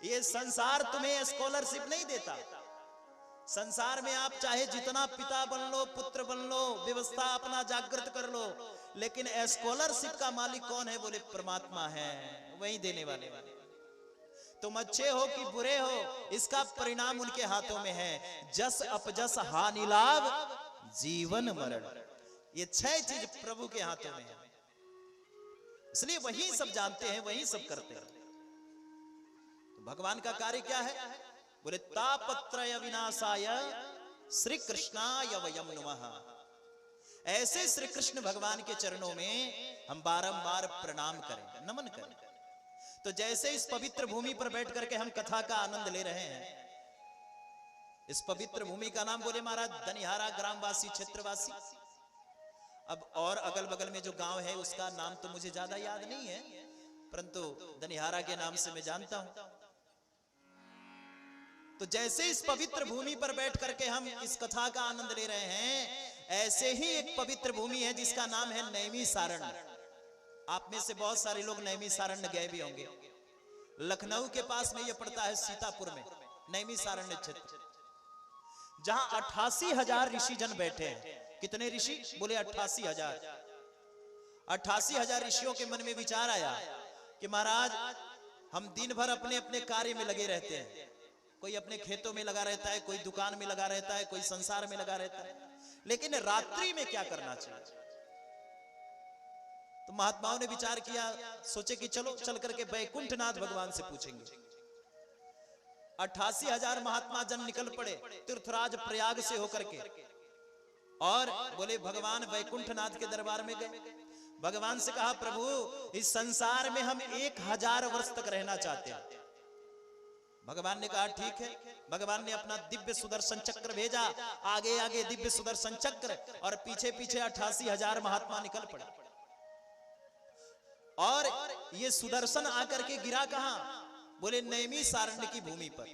ये संसार तुम्हें स्कॉलरशिप नहीं देता। संसार में आप चाहे जितना पिता बन लो, पुत्र बन लो, व्यवस्था अपना जागृत कर लो, लेकिन स्कॉलरशिप का मालिक कौन है? बोले परमात्मा है, वही देने वाले। तुम अच्छे हो कि बुरे हो, इसका परिणाम उनके हाथों में है। जस अपजस हानि लाभ जीवन मरण, ये 6 चीज प्रभु के हाथों में है। इसलिए वही सब जानते हैं, वही सब करते हैं। तो भगवान का कार्य क्या है? बोले तापत्रय विनाशाय श्री कृष्णाय वयम नमः। ऐसे श्री कृष्ण भगवान के चरणों में हम बारंबार प्रणाम करें, नमन करें। तो जैसे इस पवित्र भूमि पर बैठ करके हम कथा का आनंद ले रहे हैं, इस पवित्र भूमि का नाम बोले महाराज दनिहारा, ग्रामवासी, क्षेत्रवासी। अब और अगल बगल में जो गांव है उसका नाम तो मुझे ज्यादा याद नहीं है, परंतु दनिहारा के नाम से मैं जानता हूं। तो जैसे इस पवित्र भूमि पर बैठ करके हम इस कथा का आनंद ले रहे हैं, ऐसे ही एक पवित्र भूमि है जिसका नाम है नैमिषारण्य। आप में से बहुत सारे लोग नैमिषारण्य गए भी होंगे। लखनऊ के पास में यह पड़ता है, सीतापुर में नैमिषारण्य क्षेत्र, जहां 88,000 ऋषि जन बैठे हैं। कितने ऋषि? बोले 88,000। 88,000 ऋषियों के मन में विचार आया कि महाराज हम दिन भर अपने अपने कार्य में लगे रहते हैं। कोई अपने खेतों में लगा रहता है, कोई दुकान में लगा रहता है, कोई संसार में लगा रहता है, लेकिन रात्रि में क्या करना चाहिए? तो महात्माओं ने विचार किया, सोचे कि चलो चल करके वैकुंठनाथ भगवान से पूछेंगे। 88,000 महात्मा जन निकल पड़े तीर्थराज प्रयाग से होकर के, और बोले भगवान वैकुंठनाथ के दरबार में गए। भगवान से कहा, प्रभु इस संसार में हम 1000 वर्ष तक रहना चाहते हैं। भगवान ने कहा ठीक है। भगवान ने अपना दिव्य सुदर्शन चक्र भेजा, आगे आगे दिव्य सुदर्शन चक्र, और पीछे पीछे 88,000 महात्मा निकल पड़े। और ये सुदर्शन आकर के गिरा कहां? बोले नैमिषारण्य की भूमि पर।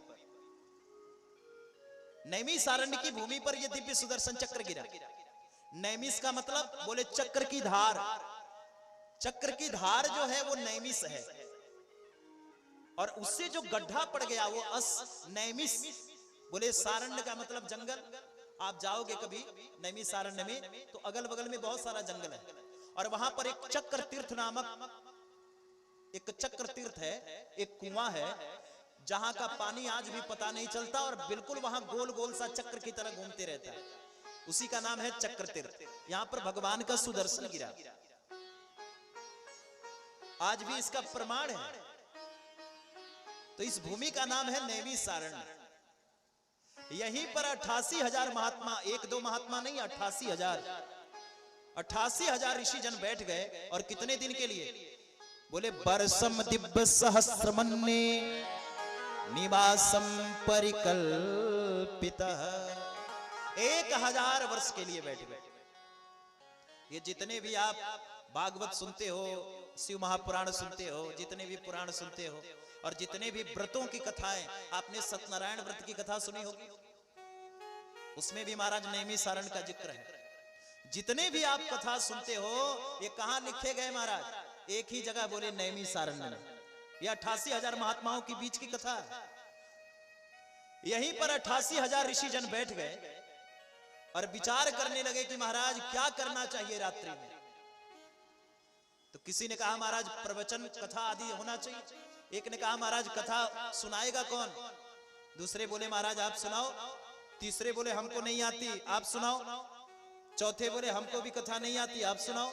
नैमिषारण्य की भूमि पर ये दिव्य सुदर्शन चक्र गिरा। नैमिष का मतलब बोले चक्र की धार। चक्र की धार जो है वो नैमिष है, और उससे जो गड्ढा पड़ गया वो नैमिष। बोले सारण्य का मतलब जंगल। आप जाओगे कभी नैमिषारण्य में तो अगल बगल में बहुत सारा जंगल है, और वहां पर एक चक्र तीर्थ नामक एक चक्र तीर्थ है, एक कुआं है, जहां का पानी आज भी पता नहीं चलता, और बिल्कुल वहां गोल गोल सा चक्र की तरह घूमते रहता है। उसी का नाम है चक्र तीर्थ। यहां पर भगवान का सुदर्शन गिरा, आज भी इसका प्रमाण है। तो इस भूमि का नाम है नैमिषारण्य। यहीं पर 88,000 महात्मा, 1-2 महात्मा नहीं, 88,000 ऋषि जन बैठ गए। और कितने दिन के लिए? बोले वर्षम दिव्य सहस्रमन्ये निवासम परिकल्पितः। 1000 वर्ष के लिए बैठ गए। ये जितने भी आप भागवत सुनते हो, शिव महापुराण सुनते हो, जितने भी पुराण सुनते हो, और जितने भी व्रतों की कथाएं, आपने सत्यनारायण व्रत की कथा सुनी होगी, उसमें भी महाराज नैमिषारण्य का जिक्र है। जितने भी आप कथा सुनते हो, ये कहां लिखे गए महाराज? एक ही जगह, बोले नैमिषारण्य में। यह 88,000 महात्माओं के बीच की कथा है। यहीं पर 88,000 ऋषि जन बैठ गए और विचार करने लगे कि महाराज क्या करना चाहिए रात्रि में। तो किसी ने कहा महाराज प्रवचन कथा आदि होना चाहिए। एक ने कहा महाराज कथा सुनाएगा कौन? दूसरे बोले महाराज आप सुनाओ। तीसरे बोले हमको नहीं आती, आप सुनाओ। चौथे बोले हमको भी कथा नहीं आती, आप सुनाओ।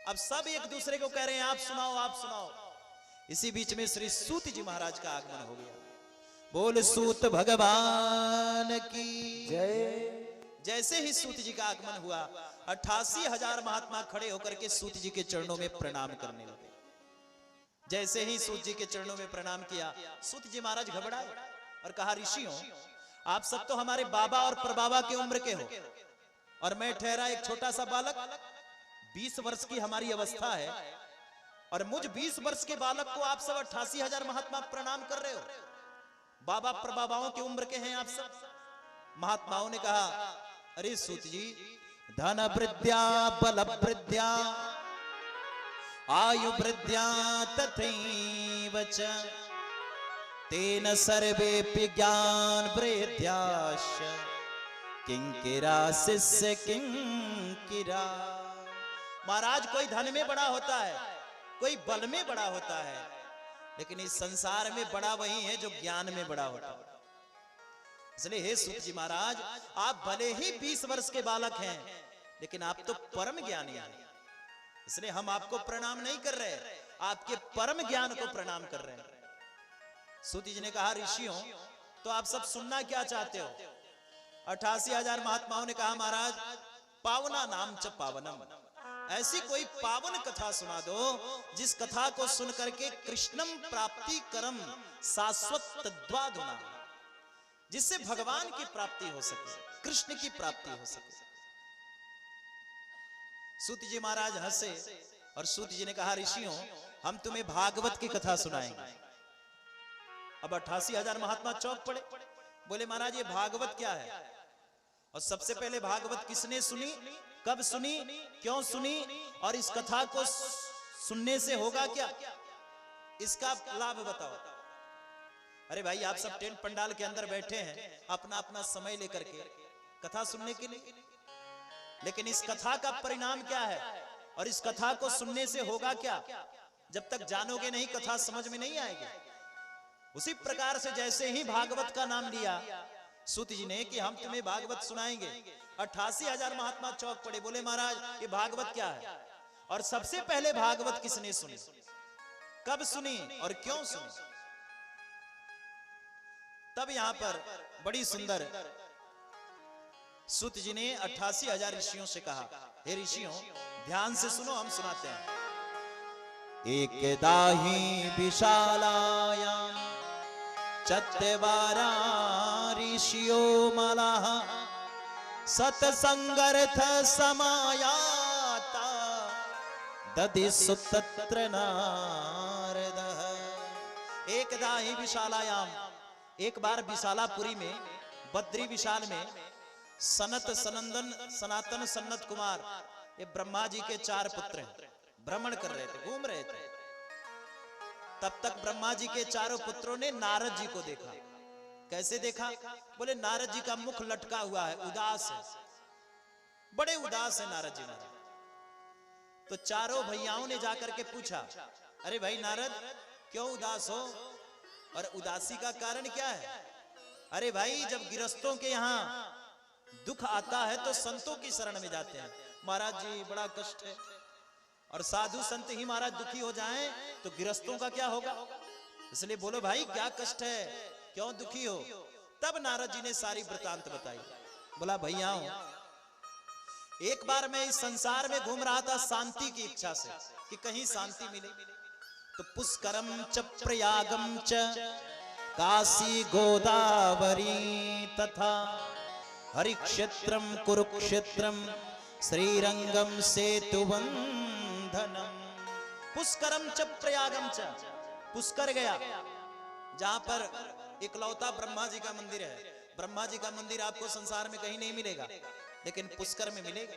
अब सब एक दूसरे को कह रहे हैं आप सुनाओ, आप सुनाओ। इसी बीच में श्री सूत जी महाराज का आगमन हो गया। बोल सूत भगवान की जय। जैसे ही सूत जी का आगमन हुआ, 88,000 महात्मा खड़े होकर के सूत जी के चरणों में प्रणाम करने लगे। जैसे ही सूत जी के चरणों में प्रणाम किया, सूत जी महाराज घबराए और कहा ऋषियों, आप सब तो हमारे बाबा और परबाबा के उम्र के हो, और मैं ठहरा एक छोटा सा बालक। 20 वर्ष की हमारी अवस्था है, और मुझ 20 वर्ष के बालक को आप सब 88,000 महात्मा प्रणाम कर रहे हो। बाबा परबाबाओं की उम्र के हैं आप सब। महात्माओं ने कहा अरे सूत जी, धन वृद्ध्या बल वृद्ध्या आयु वृद्ध्या तथैव च तेन सर्वेपि ज्ञान वृद्ध्याश्च किंकिरा शिष्य किंकिरा। महाराज कोई धन में बड़ा होता है, कोई बल में बड़ा होता है, लेकिन इस संसार में बड़ा वही है जो ज्ञान में बड़ा होता है। इसलिए हे सूत जी महाराज, आप भले ही 20 वर्ष के बालक हैं, लेकिन आप तो परम ज्ञानी हैं। इसलिए हम आपको प्रणाम नहीं कर रहे, आपके परम ज्ञान को प्रणाम कर रहे हैं। सूत जी ने कहा, ऋषियों तो आप सब सुनना क्या चाहते हो? 88,000 महात्माओं ने कहा, महाराज पावना नाम च पावनम, ऐसी कोई पावन कथा सुना दो जिस कथा को सुन करके कृष्णम प्राप्ति करम शाश्वत तद्वाधुना, जिससे भगवान की प्राप्ति हो सके, कृष्ण की प्राप्ति हो सके। सूत जी महाराज हंसे और सूत जी ने कहा, ऋषियों हम तुम्हें भागवत की कथा सुनाएंगे। अब 88,000 महात्मा चौंक पड़े, बोले महाराज ये भागवत क्या है? और सबसे पहले भागवत किसने सुनी, कब सुनी, क्यों सुनी, और इस कथा को सुनने से होगा क्या, इसका लाभ बताओ। अरे भाई आप सब टेंट पंडाल के अंदर बैठे हैं अपना अपना समय लेकर के कथा सुनने के लिए, लेकिन इस कथा का परिणाम क्या है और इस कथा को सुनने से होगा क्या? जब तक जानोगे नहीं कथा समझ में नहीं आएगी। उसी प्रकार से जैसे ही भागवत का नाम लिया सूत जी ने कि हम तुम्हें भागवत सुनाएंगे, 88,000 महात्मा चौक पड़े, बोले महाराज ये भागवत क्या है? और सबसे पहले भागवत किसने सुनी, कब सुनी और क्यों सुनी? तब यहां पर बड़ी सुंदर सूत जी ने 88,000 ऋषियों से कहा, हे ऋषियों ध्यान से सुनो, हम सुनाते हैं। एकदा ही विशालायां चत्वारा ऋषियो मलाः सत्संगर्थ समायाता ददिसु तत्र नारदः। एकदा ही विशालायाम, एक बार विशालापुरी में, बद्री विशाल में सनत सनंदन सनातन सन्नत कुमार, ये ब्रह्मा जी के 4 पुत्र हैं, भ्रमण कर रहे थे, घूम रहे थे। तब तक ब्रह्मा जी के 4 पुत्रों ने नारद जी को देखा। कैसे देखा? बोले नारद जी का मुख लटका हुआ है, उदास है, बड़े उदास है नारद जी महाराज। तो चारों भैयाओं ने जाकर के पूछा, अरे भाई नारद क्यों उदास हो और उदासी का कारण क्या है? अरे भाई जब गिरस्तों के यहाँ दुख आता है तो संतों की शरण में जाते हैं, महाराज जी बड़ा कष्ट है, और साधु संत ही महाराज दुखी हो जाएं तो गिरस्तों का क्या होगा? इसलिए बोलो भाई क्या कष्ट है, क्यों दुखी हो? तब नारद जी ने सारी वृतांत बताई। बोला भैयाओं, एक बार मैं इस संसार में घूम रहा था शांति की इच्छा से कि कहीं शांति मिले, तो पुष्करम च प्रयागम च काशी गोदावरी तथा हरिक्षेत्रम कुरुक्षेत्रम श्रीरंगम सेतुबंधनम। पुष्करम च प्रयागम च, पुष्कर गया जहां पर इकलौता ब्रह्मा जी का मंदिर है। ब्रह्मा जी का मंदिर आपको संसार में कहीं नहीं मिलेगा, लेकिन पुष्कर में मिलेगा।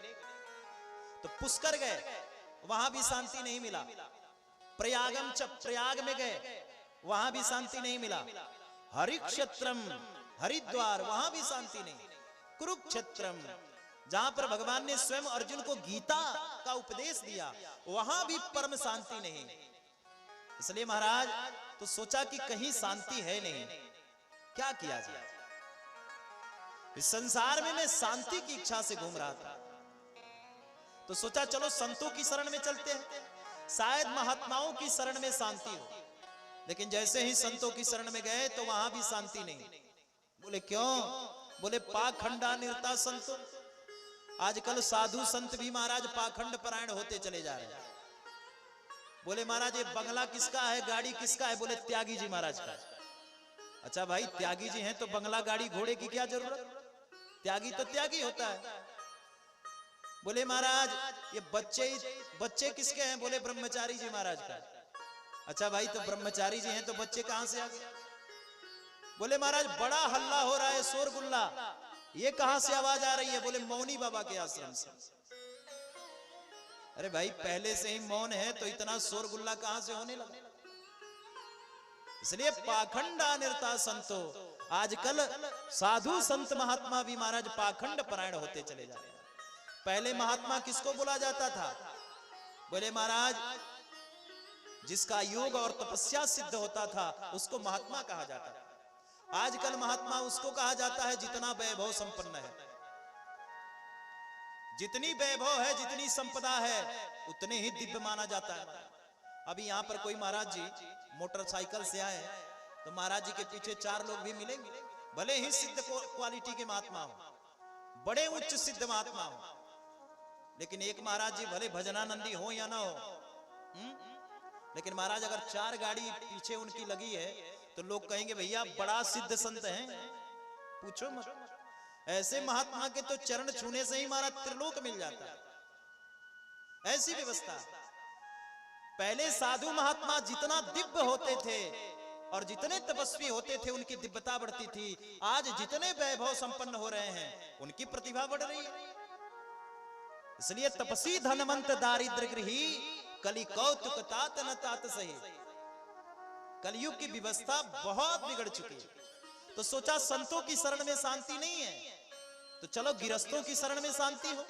तो पुष्कर गए, वहां भी शांति नहीं मिला। प्रयागम च, प्रयाग में गए, वहां भी शांति नहीं मिला। हरिक्षेत्रम, हरिद्वार, वहां भी शांति नहीं। कुरुक्षेत्रम, जहां पर भगवान ने स्वयं अर्जुन को गीता का उपदेश दिया, वहां भी परम शांति नहीं। इसलिए महाराज तो सोचा कि कहीं शांति है नहीं, क्या किया जाए। इस संसार में मैं शांति की इच्छा से घूम रहा था, तो सोचा चलो संतों की शरण में चलते हैं, शायद महात्माओं की शरण में शांति हो। लेकिन जैसे ही संतों की शरण में गए तो वहां भी शांति नहीं। बोले क्यों? बोले पाखंडा निरता संतो, आजकल साधु संत भी महाराज पाखंड परायण होते चले जा रहे हैं। बोले महाराज ये बंगला किसका है, गाड़ी किसका है? बोले त्यागी जी महाराज का। अच्छा भाई त्यागी जी हैं तो बंगला गाड़ी घोड़े की क्या जरूरत? त्यागी तो त्यागी होता है। बोले महाराज ये बच्चे किसके हैं? बोले ब्रह्मचारी जी महाराज का। अच्छा भाई तो ब्रह्मचारी जी हैं तो बच्चे कहां से आ गए? बोले महाराज बड़ा हल्ला हो रहा है, शोरगुल्ला, ये कहां से आवाज आ रही है? बोले मौनी बाबा के आश्रम से। अरे भाई पहले से ही मौन है तो इतना शोरगुल्ला कहां से होने लगा? इसलिए पाखंड अनिर्ता संतो, आजकल साधु संत महात्मा भी महाराज पाखंड परायण होते चले जा रहे हैं। पहले महात्मा किसको बोला जाता था? बोले महाराज जिसका योग और तपस्या सिद्ध होता था उसको महात्मा कहा जाता था। आजकल महात्मा उसको कहा जाता है जितना वैभव संपन्न है। जितनी वैभव है, जितनी संपदा है, उतने ही दिव्य माना जाता है। अभी यहां पर कोई महाराज जी मोटरसाइकिल से आए तो महाराज जी के पीछे 4 लोग भी मिलेंगे, भले ही सिद्ध क्वालिटी के महात्मा हो, बड़े उच्च सिद्ध महात्मा हो, लेकिन एक महाराज जी भले भजनानंदी हो या ना हो, लेकिन महाराज अगर 4 गाड़ी पीछे उनकी लगी है तो लोग कहेंगे भैया बड़ा सिद्ध संत हैं, पूछो मत। ऐसे महात्मा के तो चरण छूने से ही महाराज त्रिलोक मिल जाता है। ऐसी व्यवस्था। पहले साधु महात्मा जितना दिव्य होते थे और जितने तपस्वी होते थे उनकी दिव्यता बढ़ती थी। आज जितने वैभव संपन्न हो रहे हैं उनकी प्रतिभा बढ़ रही है। इसलिए तपसी धनवंत दारिद्र गृही कली कौतुक तात न तात सही। कलयुग की व्यवस्था बहुत बिगड़ चुकी है। तो सोचा संतों की शरण में शांति नहीं है तो चलो गिरस्तों की शरण में शांति हो।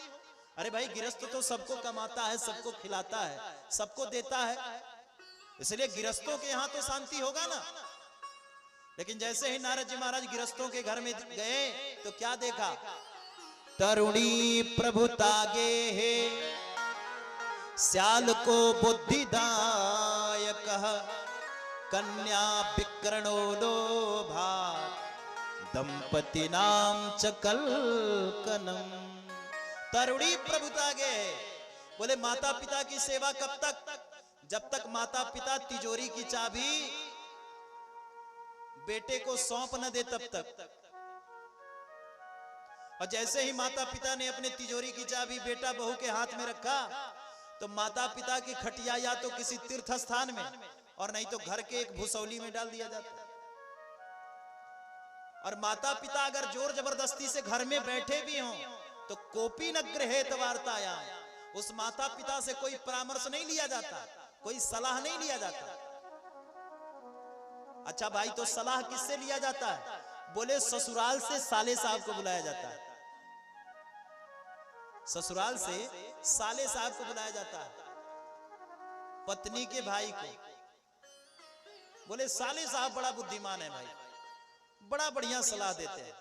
अरे भाई गिरस्त तो सबको कमाता है, सबको खिलाता है, सबको देता है, इसलिए गिरस्तों के यहां तो शांति होगा ना। लेकिन जैसे ही नारद जी महाराज गिरस्तों के घर में गए तो क्या देखा? तरुणी प्रभुतागे है श्याल को बुद्धिदायक कन्या विकरणो लोभा दंपति नाम च कलकनम। तरुणी प्रभुतागे, बोले माता पिता की सेवा कब तक? जब तक माता पिता तिजोरी की चाबी बेटे को सौंप न दे तब तक। और जैसे ही माता पिता ने अपने तिजोरी की चाबी बेटा बहू के हाथ में रखा तो माता पिता की खटिया या तो किसी तीर्थ स्थान में और नहीं तो घर के एक भूसौली में डाल दिया जाता है। और माता पिता अगर जोर जबरदस्ती से घर में बैठे भी हों तो कोपी न गृहेत वार्तायाम, उस माता पिता से कोई परामर्श नहीं लिया जाता, कोई सलाह नहीं लिया जाता। अच्छा भाई तो सलाह किससे लिया जाता है? बोले ससुराल से साले साहब को बुलाया जाता है। ससुराल से साले साहब को बुलाया जाता है, पत्नी के भाई को। बोले साले साहब बड़ा बुद्धिमान है भाई, बड़ा बढ़िया सलाह देते हैं।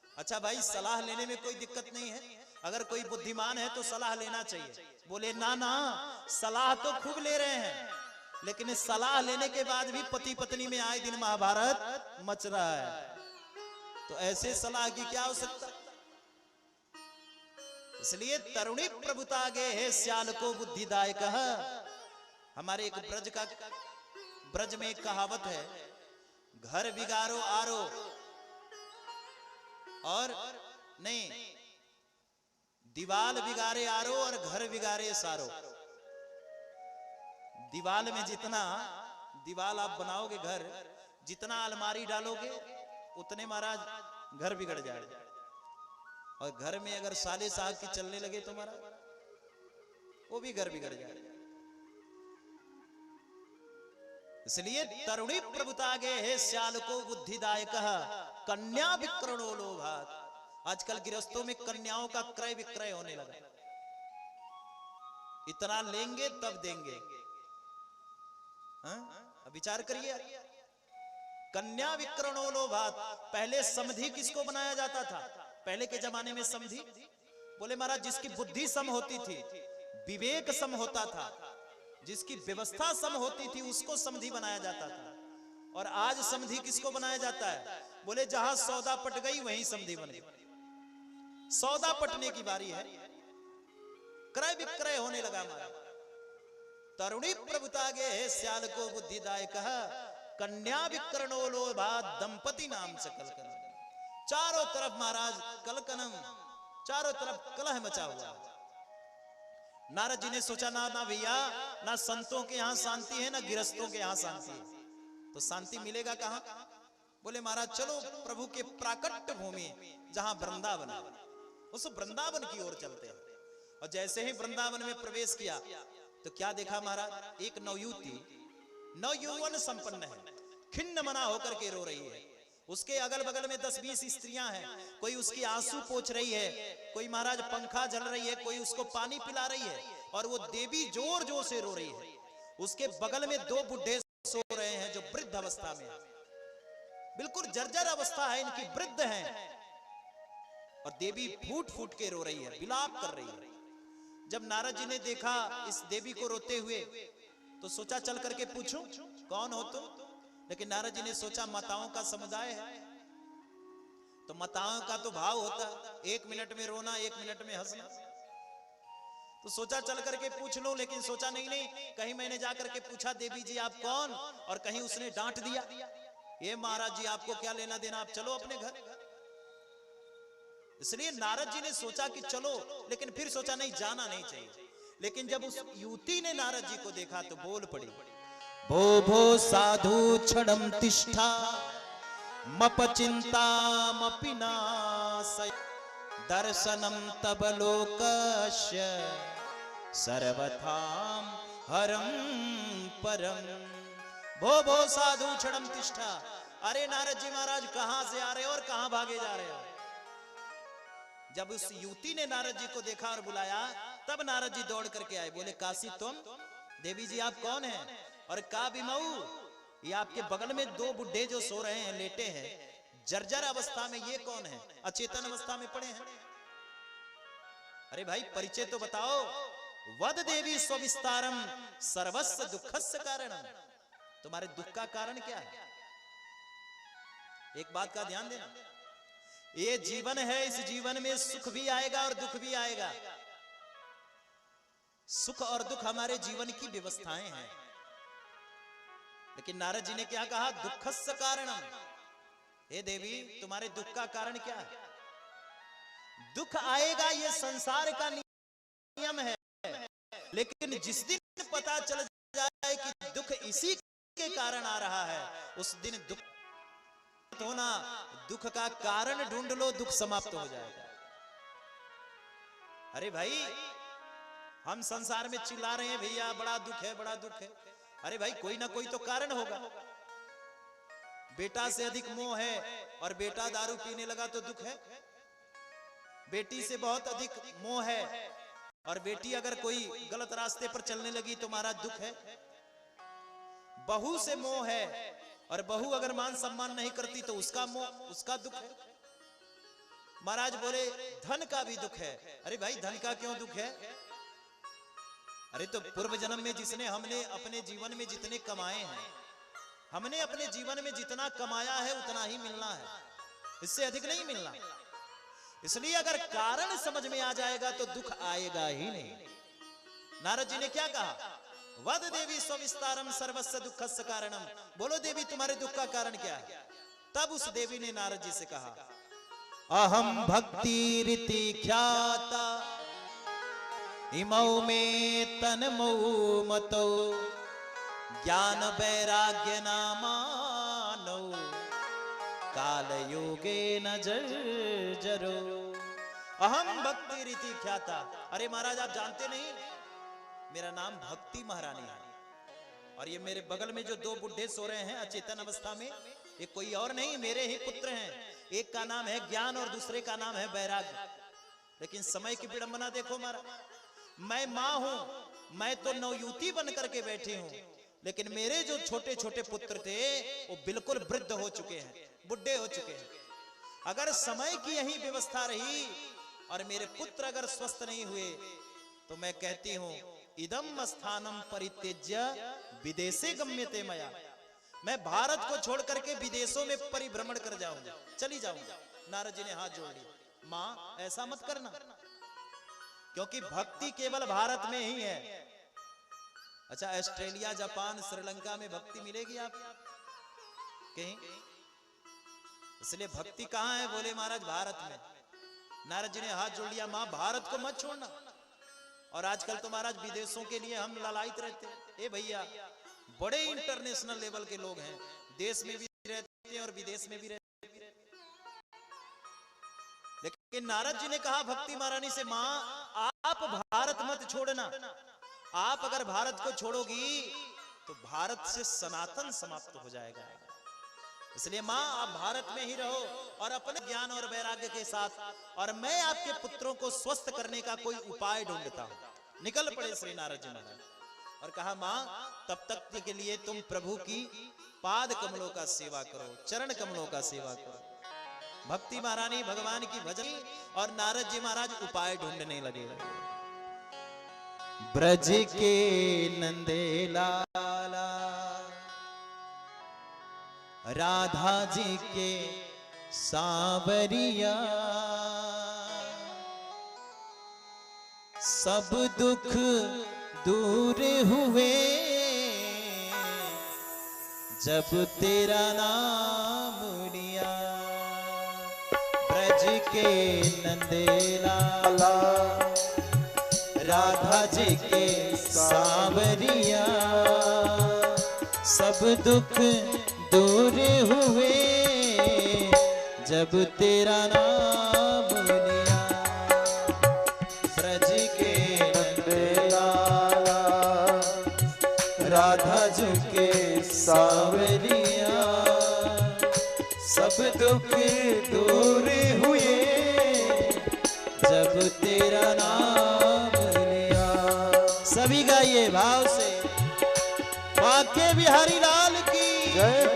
अच्छा भाई सलाह लेने में कोई दिक्कत नहीं है, अगर कोई बुद्धिमान है तो सलाह लेना चाहिए। बोले ना ना, सलाह तो खूब ले रहे हैं, लेकिन सलाह लेने के बाद भी पति पत्नी में आए दिन महाभारत मच रहा है, तो ऐसे सलाह की क्या आवश्यकता? इसलिए तरुणी प्रभुतागे है श्याल को बुद्धिदायक। हमारे एक ब्रज में एक कहावत है, घर बिगाड़ो आरो और नहीं, दीवाल बिगाड़े आरो और घर बिगाड़े सारो। दीवाल में जितना दीवाल आप बनाओगे घर, जितना अलमारी डालोगे उतने महाराज घर बिगड़ जाएगा। और घर में अगर साले साहब की चलने लगे तो महाराज वो भी घर बिगड़ जाएगा। इसलिए तरुणी प्रभुतागे है श्याल को बुद्धिदायक कन्या विकरणो लोभात। आजकल गृहस्थों में कन्याओं का क्रय विक्रय होने लगा। इतना लेंगे तब देंगे। विचार करिए, कन्या विकरणो लोभात। पहले समधी किसको बनाया जाता था? पहले के जमाने में समधी, बोले महाराज जिसकी बुद्धि सम होती थी, विवेक सम होता था, जिसकी व्यवस्था सम होती थी उसको समधी बनाया जाता था। और आज समधी किसको बनाया जाता है? बोले जहां सौदा पट गई वहीं समधी बन गई। सौदा पटने की बारी है, क्रय विक्रय होने लगा हमारा। तरुणी प्रभुतागे है श्याल को बुद्धिदायक कन्या विकरणो लोभात दंपति नाम से कलकनम। चारों तरफ महाराज कलकनम, चारों तरफ कलह मचा हुआ। नारद जी ने सोचा ना ना भैया, ना संतों के यहां शांति है ना गृहस्थों के यहां शांति है, तो शांति मिलेगा कहां? बोले महाराज चलो प्रभु के प्राकट्य भूमि जहां वृंदावन है, उस वृंदावन की ओर चलते हैं। और जैसे ही वृंदावन में प्रवेश किया तो क्या देखा महाराज? एक नवयुवती, नवयौवन संपन्न है, खिन्न मना होकर के रो रही है। उसके अगल बगल में 10-20 स्त्रियां हैं, कोई उसकी आंसू पोंछ रही है, कोई महाराज पंखा जल रही है, कोई उसको पानी पिला रही है, और वो देवी जोर जोर से रो रही है। उसके बगल में 2 बुढ़े सो रहे हैं जो वृद्ध अवस्था में, बिल्कुल जर्जर अवस्था है इनकी, वृद्ध हैं, और देवी फूट फूट के रो रही है, विलाप कर रही है। जब नारद जी ने देखा इस देवी को रोते हुए, तो सोचा चल करके पूछूं कौन हो तुम। लेकिन नारद जी ने सोचा माताओं का समुदाय है, तो माताओं का तो भाव होता, 1 मिनट में रोना, 1 मिनट में हंसना। तो सोचा चल करके पूछ लो, लेकिन सोचा नहीं, कहीं मैंने जाकर के पूछा देवी जी आप कौन, और कहीं उसने डांट दिया, ये महाराज जी आपको क्या लेना देना, आप चलो अपने घर। इसलिए नारद जी ने सोचा कि चलो, लेकिन फिर सोचा नहीं, जाना नहीं चाहिए। लेकिन जब उस युवती ने नारद जी को देखा तो बोल पड़ी, भो भो साधु क्षणम तिष्ठा मप चिंता मपि नाशय दर्शनम तब लोकस्य सर्वथाम हरम परम। भो भो साधु क्षणम तिष्ठा। अरे नारद जी महाराज कहां से आ रहे हो और कहां भागे जा रहे हो। जब उस युवती ने नारद जी को देखा और बुलाया, तब नारद जी दौड़ करके आए, बोले काशी तुम, देवी जी आप कौन हैं, और का बिमऊ, ये आपके बगल में 2 बुढ़े जो सो रहे हैं, लेटे हैं जर्जर अवस्था में, ये कौन है, अचेतन अवस्था में पड़े हैं। अरे भाई परिचय तो बताओ। वद देवी स्वविस्तारम सर्वस्व दुखस्य कारणम। तुम्हारे दुख का कारण क्या है। एक बात का ध्यान देना, ये जीवन है, इस जीवन में सुख भी आएगा और दुख भी आएगा। सुख और दुख हमारे जीवन की व्यवस्थाएं हैं। लेकिन नारद जी ने क्या कहा, दुखस्य कारणम। हे देवी तुम्हारे दुख का कारण क्या है। दुख आएगा, ये संसार का नियम है, लेकिन जिस दिन पता चल जाए कि दुख इसी के कारण आ रहा है, उस दिन दुख होना, दुख का कारण ढूंढ लो, दुख समाप्त हो जाएगा। अरे भाई हम संसार में चिल्ला रहे हैं भैया बड़ा दुख है, बड़ा दुख है। अरे भाई कोई ना कोई तो कारण होगा। बेटा से अधिक मोह है और बेटा दारू पीने लगा तो दुख है। बेटी से बहुत अधिक मोह है और बेटी अगर कोई गलत रास्ते पर चलने लगी तो महाराज दुख है। बहू से मोह है और बहू अगर मान सम्मान नहीं करती तो उसका मोह, उसका दुख है। महाराज बोले धन का भी दुख है। अरे भाई धन का क्यों दुख है। अरे तो पूर्व जन्म में जिसने हमने अपने जीवन में जितने कमाए हैं, हमने अपने जीवन में जितना कमाया है उतना ही मिलना है, इससे अधिक नहीं मिलना। इसलिए अगर कारण समझ में आ जाएगा तो दुख आएगा ही नहीं। नारद जी ने क्या कहा, वद देवी स्वविस्तारम सर्वस्व दुखस्य कारणम। बोलो देवी तुम्हारे दुख का कारण क्या है। तब उस देवी ने नारद जी से कहा, अहम भक्ति रीति ख्याता इमौ में तन्मौ मतो ज्ञान वैराग्य नामानो काल योगे न जर्जरो। अहम भक्ति रीति ख्याता। अरे महाराज आप जानते नहीं, मेरा नाम भक्ति महारानी है और ये मेरे बगल में जो 2 बुढ़े सो रहे हैं अचेतन अवस्था में, ये कोई और नहीं मेरे ही पुत्र हैं। एक का नाम है ज्ञान और दूसरे का नाम है वैराग्य। लेकिन समय की विडंबना देखो महाराज, मैं मां हूं, मैं तो नवयुवती बन करके बैठी हूं, लेकिन मेरे जो छोटे छोटे पुत्र थे वो बिल्कुल वृद्ध हो चुके हैं, बुढ़े हो चुके हैं। अगर समय की यही व्यवस्था रही और मेरे पुत्र अगर स्वस्थ नहीं हुए तो मैं कहती हूं इदम स्थानम परित्यज्य विदेशे गम्यते मया। मैं भारत को छोड़ करके विदेशों में परिभ्रमण कर जाऊंगा, चली जाऊंगा। नारद जी ने हाथ जोड़ लिया, मां ऐसा मत करना, क्योंकि भक्ति केवल भारत में ही है। अच्छा ऑस्ट्रेलिया, जापान, श्रीलंका में भक्ति मिलेगी आप कहीं? इसलिए भक्ति कहां है, बोले महाराज भारत में। नारद जी ने हाथ जोड़ लिया, मां भारत को मत छोड़ना। और आजकल तो महाराज विदेशों के लिए हम ललायित रहते हैं। ए भैया बड़े इंटरनेशनल लेवल के लोग हैं, देश में भी रहते हैं और विदेश में भी रहते हैं। लेकिन नारद जी ने कहा भक्ति महारानी से, मां आप भारत मत छोड़ना। आप अगर भारत को छोड़ोगी तो भारत से सनातन समाप्त हो जाएगा। इसलिए माँ आप भारत में ही रहो और अपने ज्ञान और वैराग्य के साथ, और मैं आपके पुत्रों को स्वस्थ करने का कोई उपाय ढूंढता हूं। निकल पड़े श्री नारद जी महाराज और कहा माँ तब तक के लिए तुम प्रभु की पाद कमलों का सेवा करो, चरण कमलों का सेवा करो। भक्ति महारानी भगवान की भजन, और नारद जी महाराज उपाय ढूंढने लगे। ब्रज के नंदे लाला राधा जी के सांवरिया, सब दुख दूर हुए जब तेरा नाम लिया। ब्रज के नंदे लाला राधा जी के सांवरिया, सब दुख दूर हुए जब तेरा नाम लिया। ब्रज के नंद लाला राधा जी के सांवरिया, सब दुख दूर हुए जब तेरा नाम लिया। सभी गाइए भाव से, बांके बिहारी लाल की जय।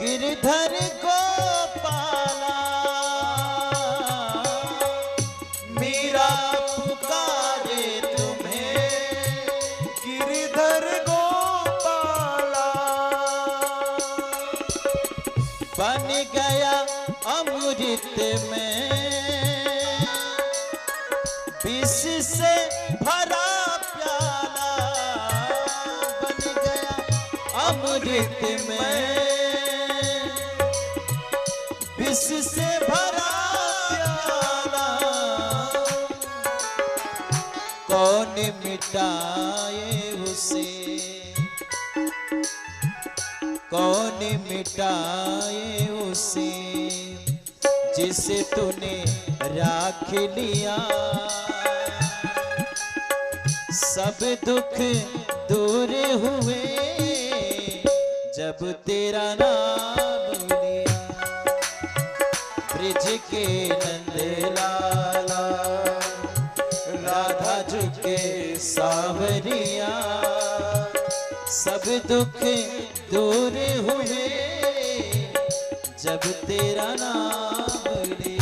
गिरधर गोपाला, मीरा पुकारे तुम्हें गिरधर गोपाला। बन गया अमृत में विष से भरा प्याला, बन गया अमृत में विष से भरा प्याला। कौन मिटाए उसे, कौन मिटाए उसे जिसे तूने राख लिया। सब दुख दूर हुए जब तेरा नाम लिया। ब्रज के नंद लाला राधा झुके सांवरिया, सब दुख दूर हुए जब तेरा नाम लिया।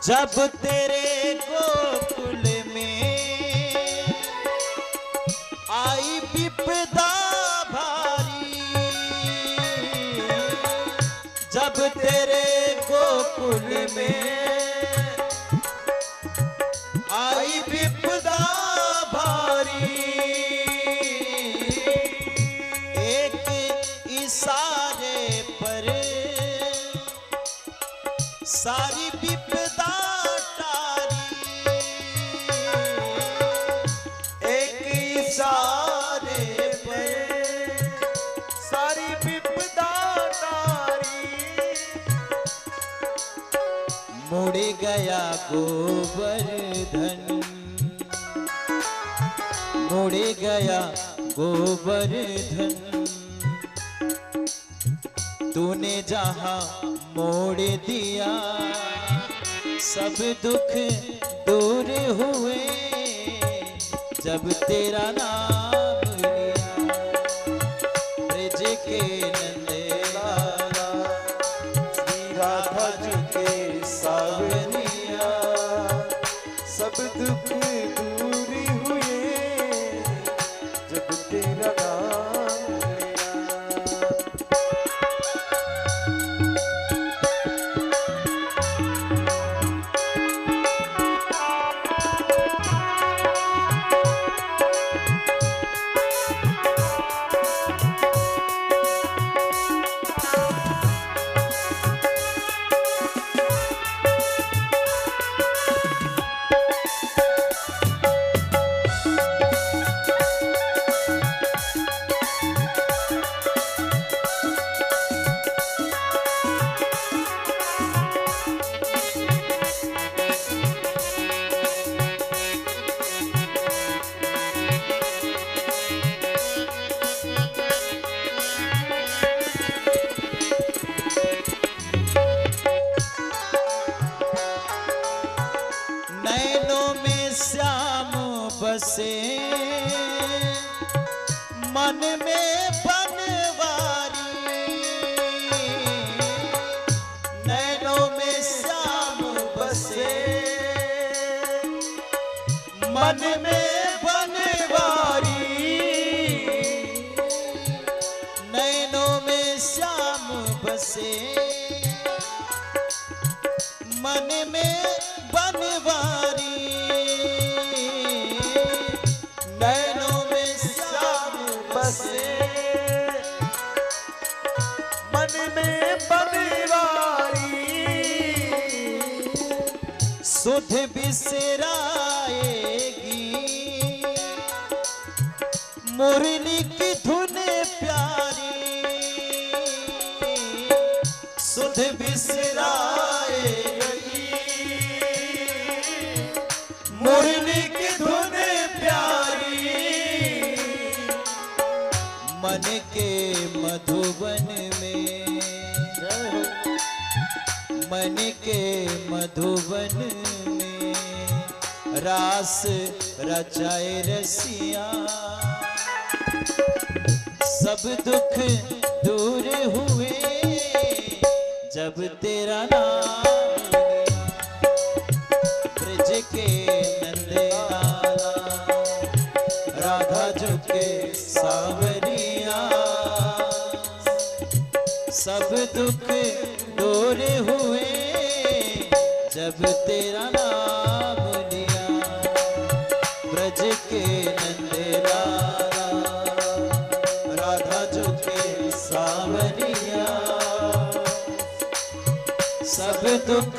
जब तेरे गोकुल में आई विपदा भारी, जब तेरे गोकुल में आई विपदा भारी, एक इशारे पर सारी विपदा टारी, एक इशारे पर मोड़ गया गोवर्धन, मोड़ गया गोवर्धन। तूने जहां मोड़ दिया सब दुख दूर हुए, जब तेरा नाम लिया। ब्रज के नंद लाला श्री राधा जी के सावरिया, सब दुख दूर हुए जब तेरा नाम लिया। बसे मन में बनवारी, नैनों में श्याम बसे मन में बनवारी, नैनों में श्याम बसे मन में बनवारी, नैनों में श्याम बसे मन में बनवारी। सुध बिसराएगी मुरली की धुन प्यारी, सुध बिसराएगी मुरली की धुन प्यारी। मन के मधुबन में, मन के मधुबन में रास रचाए रसिया, सब दुख दूर हुए जब तेरा नाम लिया। ब्रज के नंद लाला राधा जी के सावरिया, सब दुख दूर हुए जब तेरा नाम लिया। ब्रज के नंद लाला राधा जी के सावरिया, सब दुख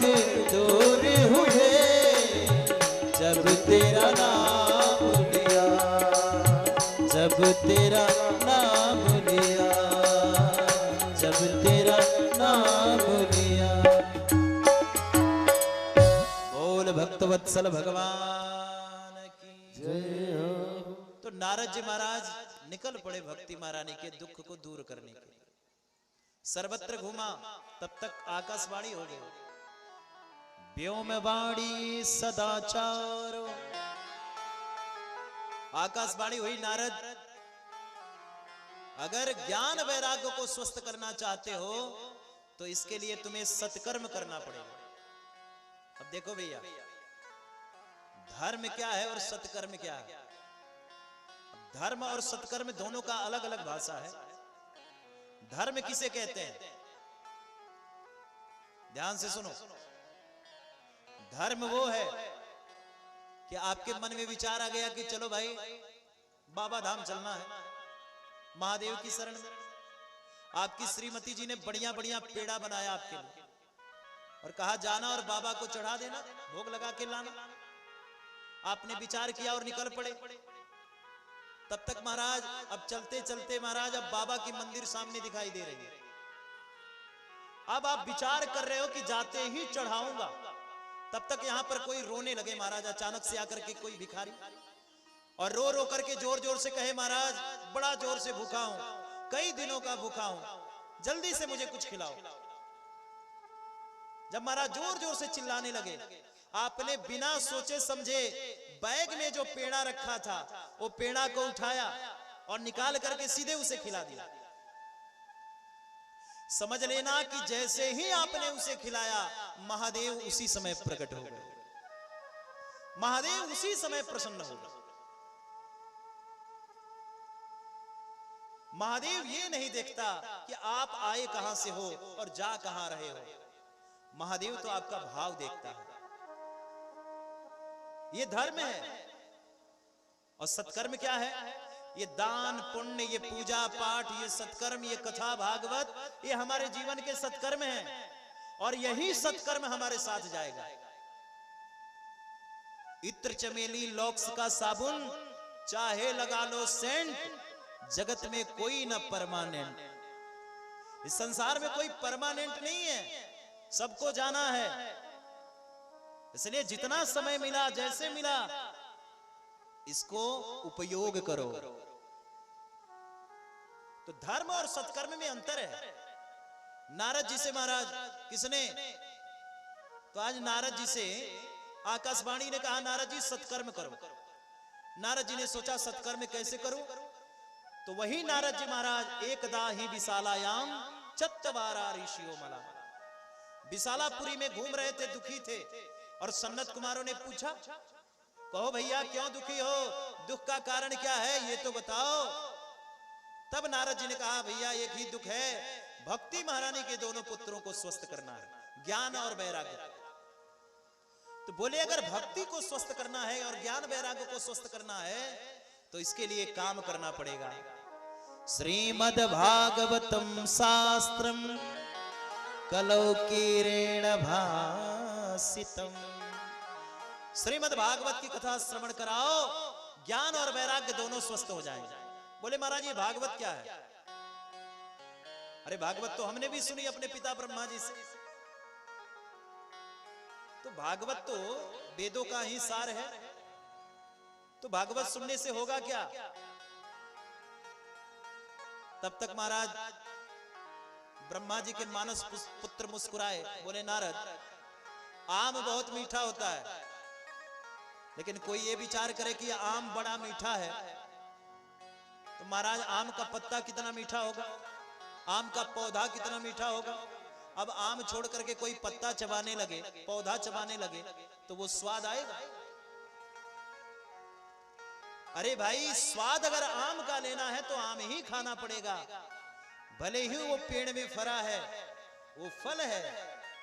दूर हुए जब तेरा नाम लिया, जब तेरा नाम लिया, जब तेरा नाम लिया। बोल भक्तवत्सल भगवान की जय हो। तो नारद जी महाराज निकल पड़े भक्ति महारानी के दुख को दूर करने के लिए। सर्वत्र घूमा, तब तक आकाशवाणी हो गई। व्योमवाणी सदाचार, आकाशवाणी हुई नारद, अगर ज्ञान वैराग्य को स्वस्थ करना चाहते हो तो इसके लिए तुम्हें सत्कर्म करना पड़ेगा। अब देखो भैया, धर्म क्या है और सत्कर्म क्या है। धर्म और सत्कर्म दोनों का अलग अलग भाषा है। धर्म किसे कहते हैं, ध्यान से सुनो। धर्म वो है कि आपके मन में विचार आ गया कि चलो भाई बाबा धाम चलना है, महादेव की शरण में। आपकी श्रीमती जी ने बढ़िया बढ़िया पेड़ा बनाया आपके लिए और कहा जाना और बाबा को चढ़ा देना, भोग लगा के लाना। आपने विचार किया और निकल पड़े। तब तक महाराज, अब चलते चलते महाराज, अब बाबा की मंदिर सामने दिखाई दे रही है। अब आप विचार कर रहे हो कि जाते ही चढ़ाऊंगा, तब तक यहां पर कोई रोने लगे महाराज, अचानक से आकर के कोई भिखारी और रो रो करके जोर जोर से कहे, महाराज बड़ा जोर से भूखा हूं, कई दिनों का भूखा हूं, जल्दी से मुझे कुछ खिलाओ। जब महाराज जोर जोर से चिल्लाने लगे, आपने बिना सोचे समझे बैग में जो पेड़ा रखा था वो पेड़ा को उठाया और निकाल करके सीधे उसे खिला दिया। समझ लेना कि जैसे ही आपने उसे खिलाया, महादेव उसी समय प्रकट हो गए, महादेव उसी समय प्रसन्न हो गए। महादेव ये नहीं देखता कि आप आए कहां से हो और जा कहां रहे हो, महादेव तो आपका भाव देखता है। ये धर्म है। और सत्कर्म क्या है? ये दान पुण्य, ये पूजा पाठ, ये सत्कर्म, ये कथा भागवत, ये हमारे जीवन के सत्कर्म हैं और यही सत्कर्म हमारे साथ जाएगा। इत्र चमेली लॉक्स का साबुन चाहे लगा लो सेंट, जगत में कोई न परमानेंट। इस संसार में कोई परमानेंट नहीं है, सबको जाना है। इसलिए जितना समय मिला, जैसे मिला, इसको उपयोग करो। तो धर्म और सत्कर्म में अंतर है। नारद जी से महाराज किसने, तो आज नारद जी से आकाशवाणी ने कहा, नारद जी सत्कर्म करो। नारद जी ने सोचा सत्कर्म कैसे करूं? तो वही नारद जी महाराज एकदा ही विशालायाम चत्वारा ऋषियों मला, विशालापुरी में घूम रहे थे, दुखी थे, और सन्नत कुमारों ने पूछा, कहो भैया क्यों दुखी हो, दुख का कारण क्या है, ये तो बताओ। तब नारद जी ने कहा, भैया एक ही दुख है, भक्ति महारानी के दोनों पुत्रों को स्वस्थ करना है, ज्ञान और वैराग्य। तो बोले अगर भक्ति को स्वस्थ करना है और ज्ञान वैराग्य को स्वस्थ करना है तो इसके लिए काम करना पड़ेगा। श्रीमद् भागवतम शास्त्रम कलौकीरेण भासितम, श्रीमद् भागवत की कथा श्रवण कराओ, ज्ञान और वैराग्य दोनों स्वस्थ हो जाएंगे। बोले महाराज ये भागवत क्या है? अरे भागवत तो हमने भी सुनी अपने पिता ब्रह्मा जी से। तो भागवत तो वेदों का ही सार है, तो भागवत सुनने से होगा क्या? तब तक महाराज ब्रह्मा जी के मानस पुत्र मुस्कुराए, बोले नारद आम बहुत मीठा होता है, लेकिन कोई ये विचार करे कि आम बड़ा मीठा है, तो महाराज आम का पत्ता कितना मीठा होगा, आम का पौधा कितना मीठा होगा। अब आम छोड़ करके कोई पत्ता चबाने लगे, पौधा चबाने लगे, तो वो स्वाद आएगा? अरे भाई स्वाद अगर आम का लेना है तो आम ही खाना पड़ेगा, भले ही वो पेड़ में फरा है, वो फल है,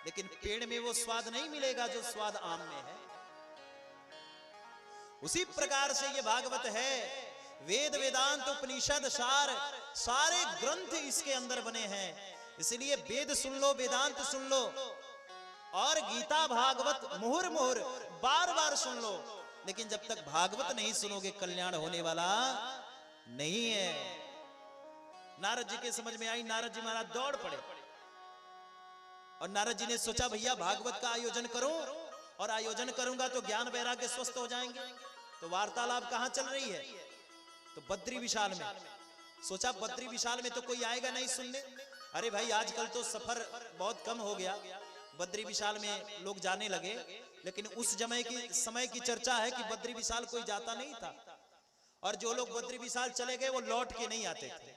लेकिन पेड़ में वो स्वाद नहीं मिलेगा जो स्वाद आम में है। उसी प्रकार से ये भागवत है, वेद वेदांत उपनिषद सार, सारे ग्रंथ इसके अंदर बने हैं। इसलिए वेद सुन लो, वेदांत सुन लो, और गीता भागवत मुहुर मुहुर बार बार सुन लो, लेकिन जब तक भागवत नहीं सुनोगे कल्याण होने वाला नहीं है। नारद जी के समझ में आई, नारद जी महाराज दौड़ पड़े और नारद जी ने सोचा भैया भागवत का आयोजन करूं, और आयोजन करूंगा तो ज्ञान वैराग्य स्वस्थ हो जाएंगे। तो वार्तालाप कहां चल रही है? तो बद्री विशाल में। सोचा बद्री विशाल में तो कोई आएगा नहीं सुनने। अरे भाई आजकल तो सफर बहुत कम हो गया, बद्री विशाल में लोग जाने लगे, लेकिन उस समय की चर्चा है कि बद्री विशाल कोई जाता नहीं था, और जो लोग बद्री विशाल चले गए वो लौट के नहीं आते थे।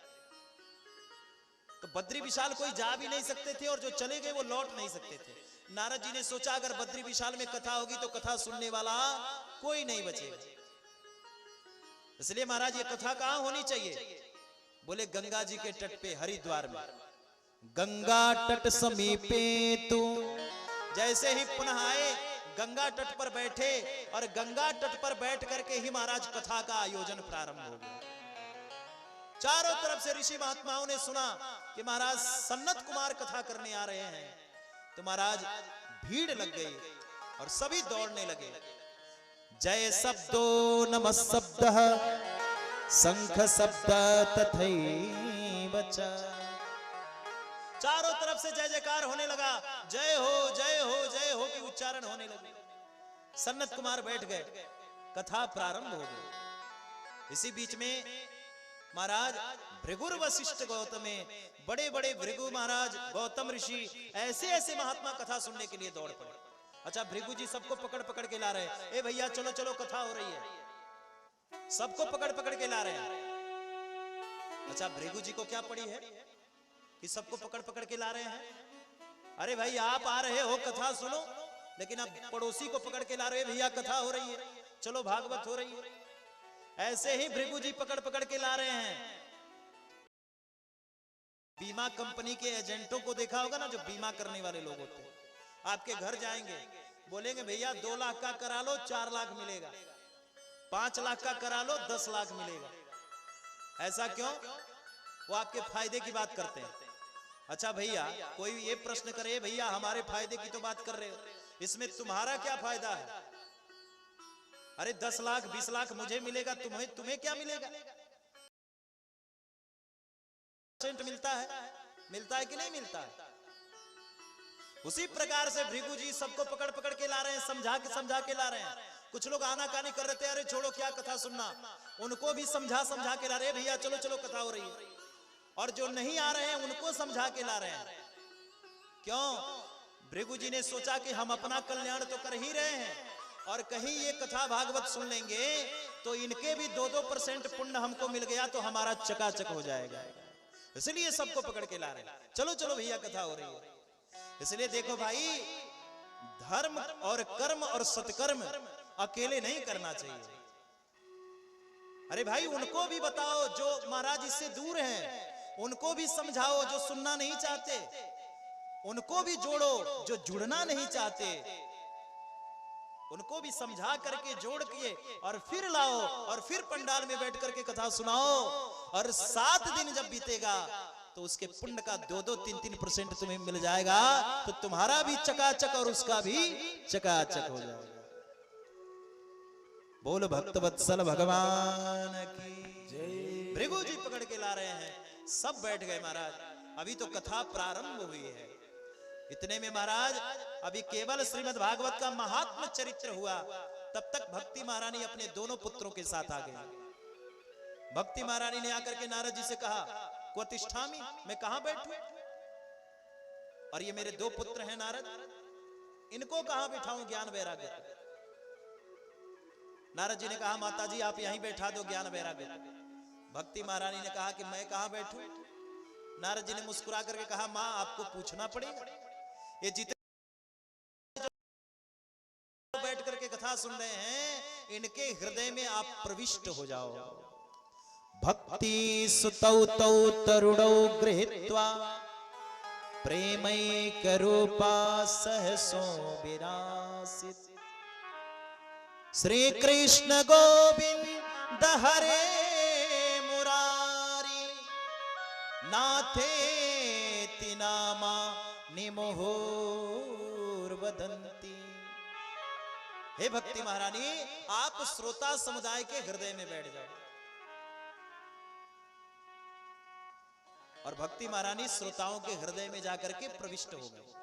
तो बद्री विशाल कोई जा भी नहीं सकते थे, और जो चले गए वो लौट नहीं सकते थे। नारद जी ने सोचा अगर बद्री विशाल में कथा होगी तो कथा सुनने वाला कोई नहीं बचेगा। इसलिए महाराज ये कथा कहां होनी चाहिए? बोले गंगा जी के तट पे, हरिद्वार में। गंगा तट समीपे तू, जैसे ही पुनः आए गंगा तट पर बैठे, और गंगा तट पर बैठ करके ही महाराज कथा का आयोजन प्रारंभ हो गया। चारों तरफ से ऋषि महात्माओं ने सुना कि महाराज सन्नत कुमार कथा करने आ रहे हैं, तो महाराज भीड़ लग गई और सभी दौड़ने लगे। जय शब्दो नमः शब्दः शंख शब्द तथैव च, चारों तरफ से जय जयकार होने लगा, जय हो जय हो जय हो की उच्चारण होने लगे। सनत कुमार बैठ गए, कथा प्रारंभ हो गई। इसी बीच में महाराज भृगुर वशिष्ठ गौतम, बड़े बड़े भृगु महाराज गौतम ऋषि ऐसे ऐसे महात्मा कथा सुनने के लिए दौड़ पड़े। अच्छा, भृगु जी सबको पकड़ पकड़ के ला रहे हैं, ए भैया चलो चलो कथा हो रही है, सबको पकड़ पकड़ के ला रहे हैं। अच्छा, भृगु जी को क्या पड़ी है कि सबको पकड़ पकड़ के ला रहे हैं? अरे भाई आप आ रहे हो कथा सुनो, लेकिन अब पड़ोसी को पकड़ के ला रहे हैं, भैया कथा हो रही है, चलो भागवत हो रही है। ऐसे ही भृगु जी पकड़ पकड़ के ला रहे हैं। बीमा कंपनी के एजेंटों को देखा होगा ना, जो बीमा करने वाले लोग होते हैं, आपके घर जाएंगे, बोलेंगे भैया 2 लाख का करा लो 4 लाख मिलेगा, 5 लाख का करा लो 10 लाख मिलेगा। ऐसा क्यों? वो आपके फायदे की बात करते हैं। अच्छा भैया, कोई ये प्रश्न करे, भैया हमारे फायदे की तो बात कर रहे हो, इसमें तुम्हारा क्या फायदा है? अरे 10 लाख 20 लाख मुझे मिलेगा, तुम्हें क्या मिलेगा? मिलता है कि नहीं मिलता है? उसी प्रकार से भृगु जी सबको पकड़ पकड़ के ला रहे हैं, समझा के ला रहे हैं। कुछ लोग आनाकानी कर रहे थे, अरे छोड़ो क्या कथा सुनना, उनको भी समझा के ला रहे हैं, भैया चलो चलो कथा हो रही है। और जो नहीं आ रहे हैं उनको समझा के ला रहे हैं। क्यों? भृगु जी ने सोचा कि हम अपना कल्याण तो कर ही रहे हैं, और कहीं ये कथा भागवत सुन लेंगे तो इनके भी 2-2% पुण्य हमको मिल गया तो हमारा चकाचक हो जाएगा। इसलिए सबको पकड़ के ला रहे हैं, चलो चलो भैया कथा हो रही है। इसलिए देखो भाई, धर्म और कर्म और सत्कर्म अकेले नहीं करना चाहिए। अरे भाई उनको भी बताओ जो महाराज इससे दूर हैं, उनको भी समझाओ जो सुनना नहीं चाहते, उनको भी जोड़ो जो जुड़ना नहीं चाहते, उनको भी समझा करके जोड़ के और फिर लाओ, और फिर पंडाल में बैठ करके कथा सुनाओ। और 7 दिन जब बीतेगा तो उसके पुण्य का 2-3% तुम्हें मिल जाएगा, तो तुम्हारा भी चकाचक और उसका भी चकाचक हो जाएगा। बोल भक्त वत्सल भगवान की जय। भृगु जी पकड़ के ला रहे हैं, सब बैठ गए महाराज, अभी तो कथा प्रारंभ हुई है। इतने में महाराज अभी केवल श्रीमद् भागवत का महात्म चरित्र हुआ, तब तक भक्ति महारानी अपने दोनों पुत्रों के साथ आ गई। भक्ति महारानी ने आकर के नारद जी से कहा, क्वतिष्ठामि, मैं कहां बैठूं? और ये मेरे 2 पुत्र हैं नारद, इनको कहां बिठाऊं ज्ञान वैराग्य? नारद जी ने कहा, माता जी आप यहीं बैठा दो ज्ञान वैराग्य। भक्ति महारानी ने कहा कि मैं कहां बैठूं? नारद जी ने मुस्कुरा करके कहा, मां आपको पूछना पड़ेगा, ये जितने बैठ करके कथा सुन रहे हैं इनके हृदय में आप प्रविष्ट हो जाओ। भक्ति सुतौ तौ तरुणौ गृहीत्वा प्रेमैक रूपा सहसो विरासित। श्री कृष्ण गोविंद हरे मुरारी नाथेति नामा निमुहुर्वदन्ति। हे भक्ति महारानी, आप श्रोता समुदाय के हृदय में बैठ जाओ। और भक्ति महारानी श्रोताओं के हृदय में जाकर के प्रविष्ट हो गई,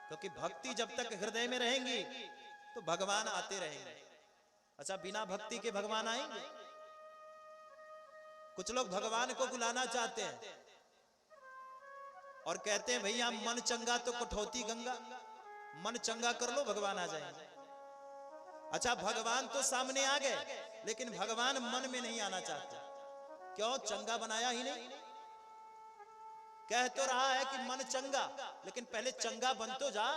क्योंकि भक्ति जब तक हृदय में रहेंगी तो भगवान आते रहेंगे। अच्छा, बिना भक्ति के भगवान आएंगे? कुछ लोग भगवान को बुलाना चाहते हैं और कहते हैं भैया मन चंगा तो कठौती गंगा, मन चंगा कर लो भगवान आ जाएंगे। अच्छा, भगवान तो सामने आ गए, लेकिन भगवान मन में नहीं आना चाहते। क्यों? चंगा बनाया ही नहीं। कह तो रहा है कि मन चंगा, लेकिन पहले चंगा बन तो जा।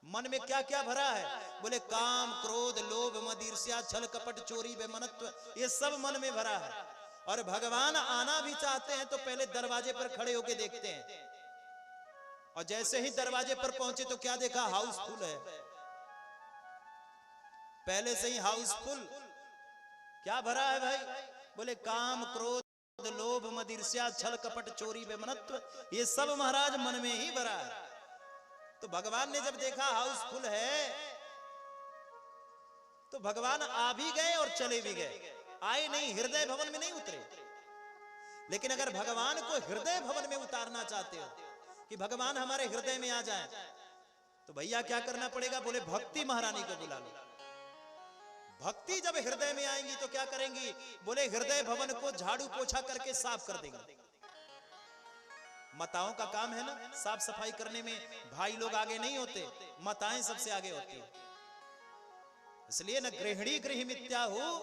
मन में क्या क्या भरा है? बोले काम क्रोध लोभ मद ईर्ष्या छल कपट चोरी बेमनत्व, ये सब मन में भरा है। और भगवान आना भी चाहते हैं तो पहले दरवाजे पर खड़े होके देखते हैं, और जैसे ही दरवाजे पर पहुंचे तो क्या देखा? हाउसफुल है, पहले से ही हाउसफुल। क्या भरा है भाई? बोले काम क्रोध लोभ मद ईर्ष्या छल कपट चोरी बेमनत्व, ये सब महाराज मन में ही भरा है। तो भगवान ने जब देखा हाउसफुल है तो भगवान आ भी गए और चले भी गए, आए नहीं, हृदय भवन में नहीं उतरे। लेकिन अगर भगवान को हृदय भवन में उतारना चाहते हो कि भगवान हमारे हृदय में आ जाए, तो भैया क्या करना पड़ेगा? बोले भक्ति महारानी को बुला लो। भक्ति जब हृदय में आएंगी तो क्या करेंगी? बोले हृदय भवन को झाड़ू पोछा करके साफ कर देंगे। माताओं का काम है ना साफ सफाई करने में, भाई लोग आगे नहीं होते, माताएं सबसे आगे होती है। इसलिए न गृहिणी गृहमित्याहु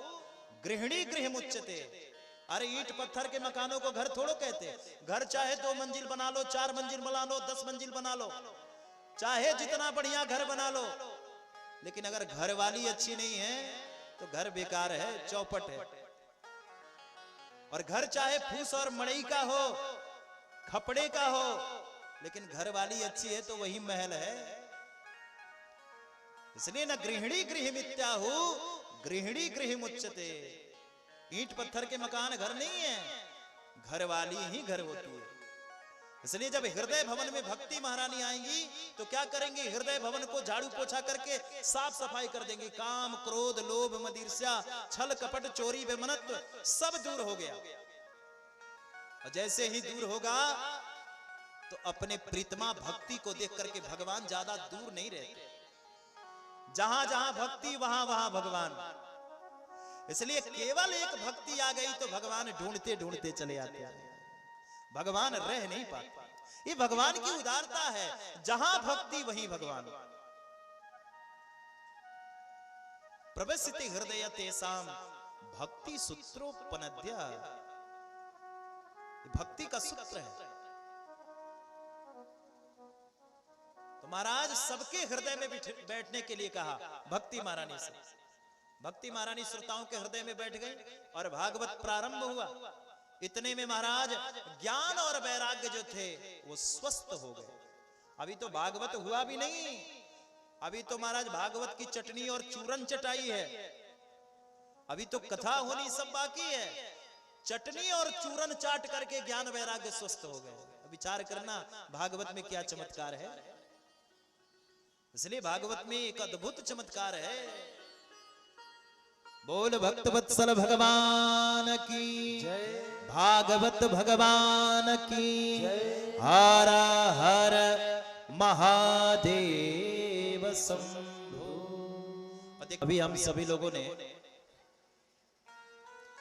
गृहिणी गृहमुच्यते। अरे ईंट पत्थर के मकानों को घर थोड़ो कहते। घर चाहे 2 मंजिल बना लो, 4 मंजिल बना लो, 10 मंजिल बना लो, चाहे जितना बढ़िया घर बना लो, लेकिन अगर घर वाली अच्छी नहीं है तो घर बेकार है, चौपट है। और घर चाहे फूस और मड़ई का हो, खपड़े का हो, लेकिन घर वाली अच्छी है तो वही महल है। इसलिए न गृहिणी गृहमित्याहु गृहिणी गृहमुच्यते। ईंट पत्थर के मकान घर नहीं है, घर वाली ही घर होती है। इसलिए जब हृदय भवन में भक्ति महारानी आएंगी तो क्या करेंगी? हृदय भवन को झाड़ू पोछा करके साफ सफाई कर देंगी। काम क्रोध लोभ मद ईर्ष्या छल कपट चोरी बेमनत्व सब दूर हो गया। और जैसे ही दूर होगा तो अपने प्रीतमा भक्ति को देख करके भगवान ज्यादा दूर नहीं रहते। जहां जहां भक्ति वहां वहां भगवान। इसलिए केवल एक भक्ति आ गई तो भगवान ढूंढते ढूंढते चले आते हैं, भगवान रह नहीं पाते। ये भगवान की उदारता है, जहां भक्ति वहीं भगवान। प्रवेशिते हृदय तेसाम भक्ति सूत्रोपनद्य। भक्ति का सूत्र है। तो महाराज सबके हृदय में बैठने के लिए कहा भक्ति महारानी से। भक्ति महारानी श्रोताओं के हृदय में बैठ गई और भागवत प्रारंभ हुआ। इतने में महाराज ज्ञान और वैराग्य जो थे वो स्वस्थ हो गए। अभी तो भागवत हुआ भी नहीं, अभी तो महाराज भागवत की चटनी और चूरन चटाई है, अभी तो कथा होनी सब बाकी है। चटनी और चूरन चाट करके ज्ञान वैराग्य स्वस्थ हो गए। विचार करना भागवत में क्या चमत्कार है। इसलिए भागवत में एक अद्भुत चमत्कार है। बोल भक्त वत्सल भगवान की जय, भागवत भगवान की जय। हर हर महादेव शंभो। अभी हम सभी लोगों ने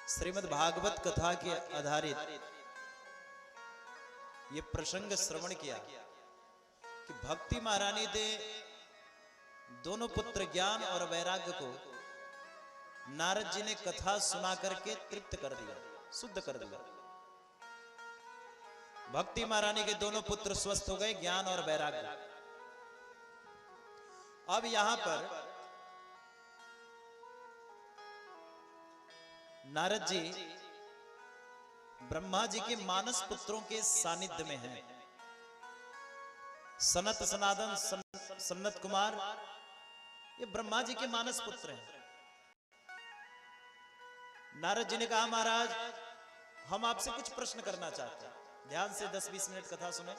श्रीमद् भागवत कथा के आधारित ये प्रसंग श्रवण किया कि भक्ति महारानी ने दोनों पुत्र ज्ञान और वैराग्य को नारद जी ने कथा सुना करके तृप्त कर दिया, शुद्ध कर दिया। भक्ति महारानी के दोनों पुत्र स्वस्थ हो गए, ज्ञान और वैराग्य। अब यहां पर नारद जी ब्रह्मा जी के मानस पुत्रों के सानिध्य में हैं। सनत सनातन सन्नत कुमार ये ब्रह्मा जी के मानस पुत्र हैं। नारद जी ने कहा महाराज हम आपसे कुछ प्रश्न करना चाहते हैं, ध्यान से 10-20 मिनट कथा सुने।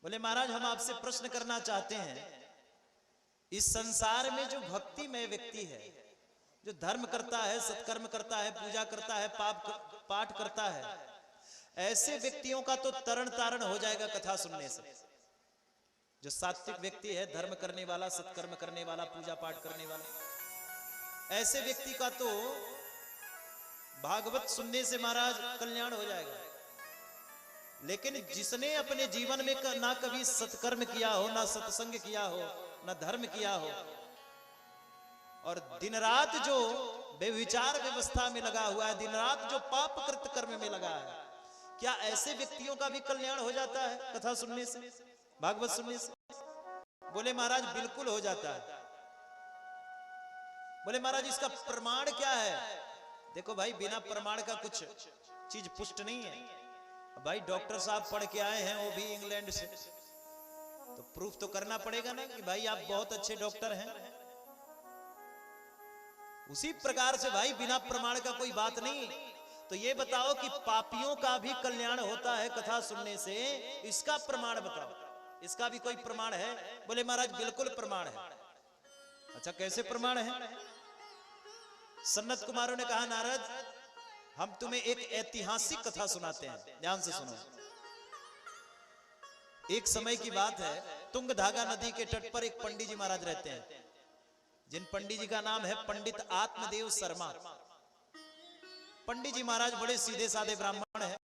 बोले महाराज हम आपसे प्रश्न करना चाहते हैं, इस संसार में जो भक्तिमय व्यक्ति है, जो धर्म करता है, सत्कर्म करता है, पूजा करता है, पाठ करता है, ऐसे व्यक्तियों का तो तरण तारण हो जाएगा कथा सुनने से। जो सात्विक व्यक्ति है, धर्म करने वाला, सत्कर्म करने वाला, पूजा पाठ करने वाला, ऐसे व्यक्ति का तो भागवत सुनने से महाराज कल्याण हो जाएगा। लेकिन जिसने अपने जीवन में ना कभी सत्कर्म किया हो, ना सत्संग किया हो, ना धर्म किया हो, और दिन रात जो बेविचार व्यवस्था में लगा हुआ है, दिन रात जो पाप कृत कर्म में लगा है, क्या ऐसे व्यक्तियों का भी कल्याण हो जाता है कथा सुनने से, भागवत सुनने से? बोले महाराज बिल्कुल हो जाता है। बोले महाराज इसका प्रमाण क्या है? देखो भाई बिना प्रमाण का कुछ चीज पुष्ट नहीं है। भाई डॉक्टर साहब पढ़ के आए हैं, वो भी इंग्लैंड से, तो प्रूफ तो करना पड़ेगा ना कि भाई आप बहुत अच्छे डॉक्टर हैं। उसी प्रकार से भाई बिना प्रमाण का कोई बात नहीं। तो ये बताओ कि पापियों का भी कल्याण होता है कथा सुनने से, इसका प्रमाण बताओ, इसका भी कोई प्रमाण है? बोले महाराज बिल्कुल प्रमाण है। अच्छा कैसे प्रमाण है? सन्नत कुमारों ने कहा नारद हम तुम्हें एक ऐतिहासिक कथा सुनाते हैं, ध्यान से सुनो। एक समय की बात है, तुंगधागा नदी के तट पर एक पंडित जी महाराज रहते हैं, जिन पंडित जी का नाम है पंडित आत्मदेव शर्मा। पंडित जी महाराज बड़े सीधे साधे ब्राह्मण हैं,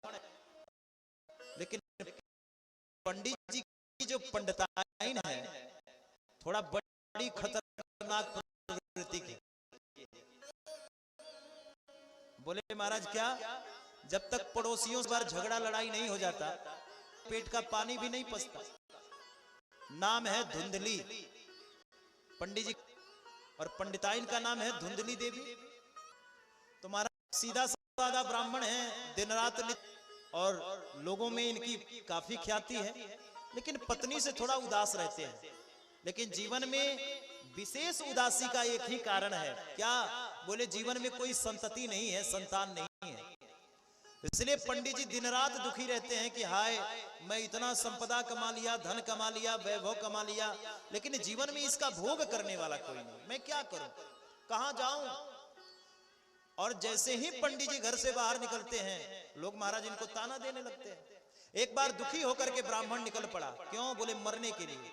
लेकिन पंडित जी की जो पंडिताइन है थोड़ा बड़ी खतरनाक प्रवृत्ति की। बोले महाराज क्या? जब तक पड़ोसियों से बार झगड़ा लड़ाई नहीं हो जाता, पेट का पानी भी नहीं पचता। नाम है धुंधली पंडित जी, और पंडिताइन का नाम है धुंधली देवी। तो महाराज सीधा साधा ब्राह्मण है, दिन रात और लोगों में इनकी काफी ख्याति है, लेकिन पत्नी से थोड़ा उदास रहते हैं। लेकिन जीवन में विशेष उदासी का एक ही कारण है, क्या? बोले जीवन में कोई संतति नहीं है, संतान नहीं है। इसलिए पंडित जी दिन रात दुखी रहते हैं कि हाय मैं इतना संपदा कमा लिया, धन कमा लिया, वैभव कमा लिया, लेकिन जीवन में इसका भोग करने वाला कोई नहीं, मैं क्या करूं, कहां जाऊं? और जैसे ही पंडित जी घर से बाहर निकलते हैं, लोग महाराज इनको ताना देने लगते हैं। एक बार दुखी होकर के ब्राह्मण निकल पड़ा, क्यों? बोले मरने के लिए।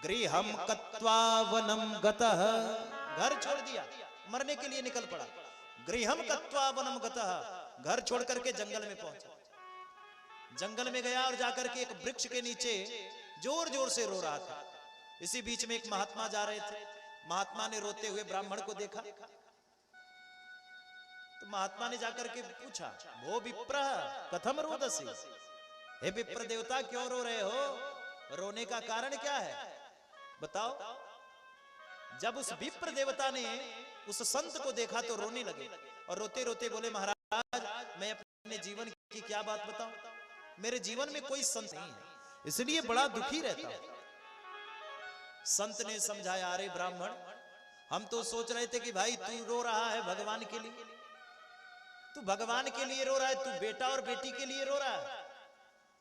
गृहम कत्वा वनम गतः, घर छोड़ दिया, मरने के लिए निकल पड़ा। गृहम कत्वा वनम गतः, घर छोड़ करके जंगल में पहुंचा। जंगल में गया और जाकर के एक वृक्ष के नीचे जोर जोर से रो रहा था। इसी बीच में एक महात्मा जा रहे थे। महात्मा ने रोते हुए ब्राह्मण को देखा, तो महात्मा ने जाकर के पूछा, भो विप्र कथम रोदसी, हे विप्र देवता क्यों रो रहे हो? रोने का कारण क्या है, बताओ। जब उस विप्र देवता ने उस संत को देखा तो रोने लगे, और रोते रोते बोले महाराज मैं अपने जीवन की क्या बात बताऊं, मेरे जीवन में कोई संत नहीं है, इसलिए बड़ा दुखी रहता हूं। संत ने समझाया, अरे ब्राह्मण हम तो सोच रहे थे कि भाई तू रो रहा है भगवान के लिए, तू भगवान के लिए रो रहा है, तू बेटा और बेटी के लिए रो रहा है।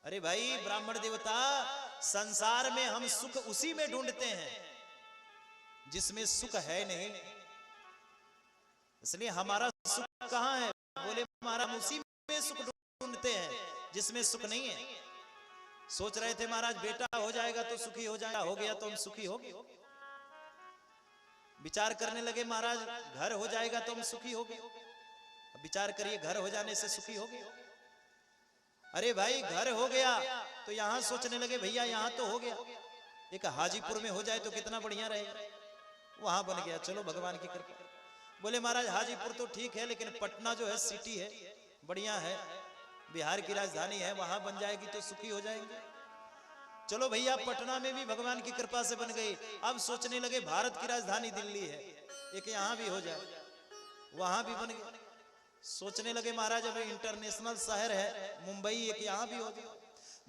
अरे भाई ब्राह्मण देवता, संसार में हम सुख उसी में ढूंढते हैं जिसमें सुख है नहीं, इसलिए हमारा सुख कहां है? बोले महाराज उसी में सुख ढूंढते हैं जिसमें सुख नहीं है। सोच रहे थे महाराज बेटा हो जाएगा तो सुखी हो जाएगा, हो गया तो हम सुखी हो गए। विचार करने लगे महाराज घर हो जाएगा तो हम सुखी हो गए। विचार करिए, घर हो जाने से सुखी हो गए। अरे भाई घर हो गया तो यहां सोचने लगे भैया यहां तो हो गया, एक हाजीपुर में हो जाए तो कितना बढ़िया रहेगा, वहां बन गया, चलो भगवान की कृपा। बोले महाराज हाजीपुर तो ठीक है, लेकिन पटना जो है सिटी है, बढ़िया है, बिहार की राजधानी है, वहां बन जाएगी तो सुखी हो जाएंगे। चलो भैया पटना में भी भगवान की कृपा से बन गई। अब सोचने लगे भारत की राजधानी दिल्ली है, एक यहां भी हो जाए, वहां भी बन गया। सोचने लगे महाराज अब इंटरनेशनल शहर है मुंबई, एक यहां भी हो गया।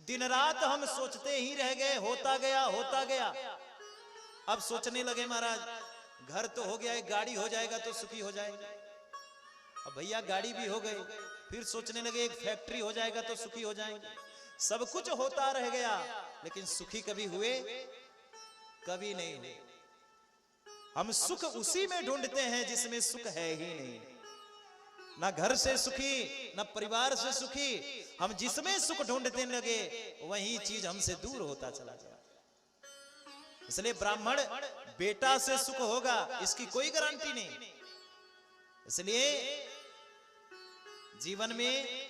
दिन रात हम सोचते ही रह गए, होता गया होता गया। अब सोचने लगे महाराज घर तो हो गया, एक गाड़ी हो जाएगा तो सुखी हो जाएंगे। अब भैया गाड़ी भी हो गई, फिर सोचने लगे एक फैक्ट्री हो जाएगा तो सुखी हो जाएंगे। सब कुछ होता रह गया, लेकिन सुखी कभी हुए? कभी नहीं हुए। हम सुख उसी में ढूंढते हैं जिसमें सुख है ही नहीं, ना घर से सुखी ना परिवार से सुखी। हम जिसमें सुख ढूंढने लगे वही चीज हमसे दूर होता चला गया। इसलिए ब्राह्मण बेटा से सुख होगा इसकी कोई गारंटी नहीं। इसलिए जीवन में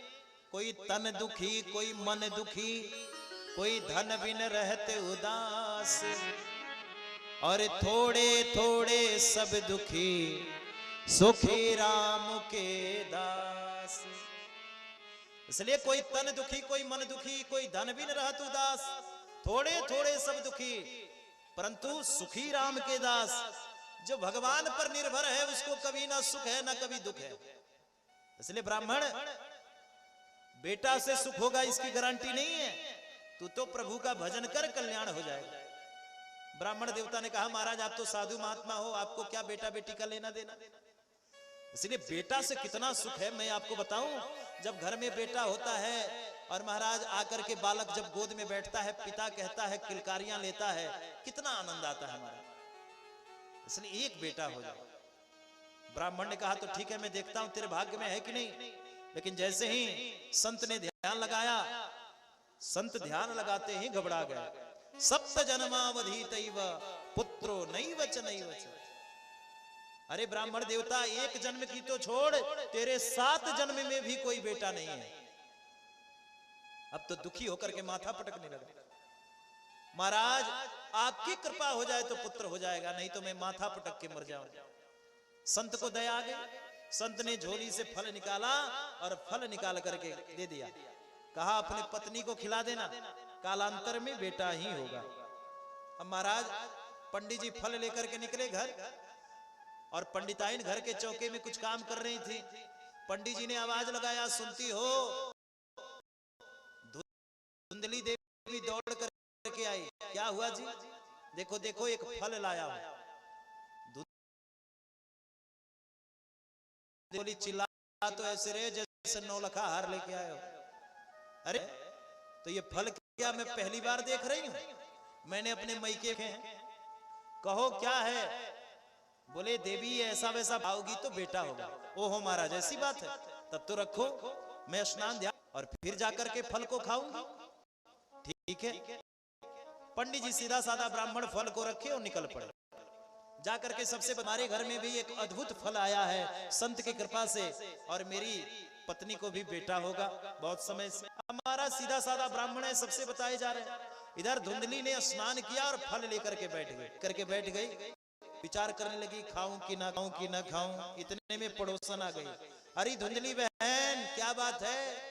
कोई तन दुखी, कोई मन दुखी, कोई धन बिन रहते उदास, और थोड़े थोड़े सब दुखी, सुखी राम के दास। इसलिए कोई तन दुखी, कोई मन दुखी, कोई धन बिन रहत उदास, थोड़े थोड़े सब दुखी, परंतु सुखी राम के दास। जो भगवान पर निर्भर है उसको कभी ना सुख है ना कभी दुख है। इसलिए ब्राह्मण बेटा से सुख होगा इसकी गारंटी नहीं है, तू तो प्रभु का भजन कर कल्याण हो जाएगा। ब्राह्मण देवता ने कहा महाराज आप तो साधु महात्मा हो, आपको क्या बेटा बेटी का लेना देना। इसलिए बेटा से कितना सुख है मैं आपको बताऊं। जब घर में बेटा होता है और महाराज आकर के बालक जब गोद में बैठता है, पिता कहता है, किलकारियां लेता है, कितना आनंद आता है हमारा। इसलिए एक बेटा हो जाए। ब्राह्मण ने कहा तो ठीक है मैं देखता हूं तेरे भाग्य में है कि नहीं। लेकिन जैसे ही संत ने ध्यान लगाया, संत ध्यान लगाते ही घबरा गए। सप्त जन्मावधीतैव पुत्रो नैव च नैव च। अरे ब्राह्मण देवता, एक जन्म की तो छोड़, तेरे 7 जन्म में भी कोई बेटा नहीं है। अब तो दुखी होकर के माथा पटकने लगा। महाराज, आपकी कृपा हो जाए तो पुत्र हो जाएगा, नहीं तो मैं माथा पटक के मर जाऊंगा। संत को दया आ गई। संत ने झोली से फल निकाला और फल निकाल करके दे दिया। कहा अपने पत्नी को खिला देना, कालांतर में बेटा ही होगा। अब महाराज, पंडित जी फल लेकर के निकले घर, और पंडिताइन घर के चौके में कुछ काम कर रही थी। पंडित जी ने आवाज लगाया, सुनती हो? धुंधली देवी दौड़ करके आई। क्या हुआ जी? देखो देखो, एक फल लाया हूं। बोली चिल्ला तो ऐसे रहे जैसे 9 लखा हार लेके आए हो। अरे तो ये फल क्या मैं पहली बार देख रही हूं? मैंने अपने मैके के कहो क्या है? बोले देवी ऐसा वैसा पाओगी तो बेटा होगा। ओहो महाराज, ऐसी बात है? तब तो रखो, मैं स्नान ध्यान और फिर जाकर के फल को खाऊंगी। ठीक है। पंडित जी सीधा साधा ब्राह्मण फल को रखे और निकल पड़े। जाकर के सबसे हमारे घर में भी एक अद्भुत फल आया है संत की कृपा से, और मेरी पत्नी को भी बेटा होगा बहुत समय से। हमारा सीधा साधा ब्राह्मण है, सबसे बताए जा रहे हैं। इधर धुंधली ने स्नान किया और फल लेकर के बैठ गई। विचार करने लगी, खाऊं कि ना खाऊं कि ना खाऊं। इतने में पड़ोसन आ गई। अरे धुंधली बहन, क्या बात है?